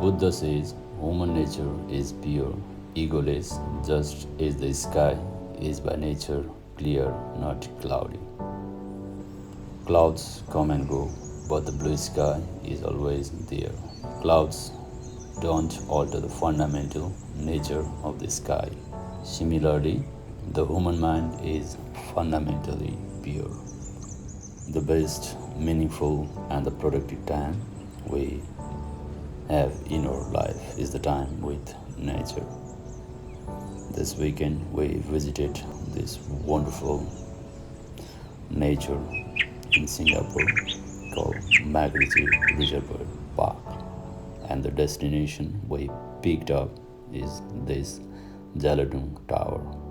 Buddha says human nature is pure, egoless, just as the sky is by nature clear, not cloudy. Clouds come and go, but the blue sky is always there. Clouds don't alter the fundamental nature of the sky. Similarly, the human mind is fundamentally pure. The best, meaningful, and the productive time we have in our life is the time with nature. This weekend, we visited this wonderful nature in Singapore called MacRitchie Reservoir Park, and the destination we picked up is this Jelutong Tower.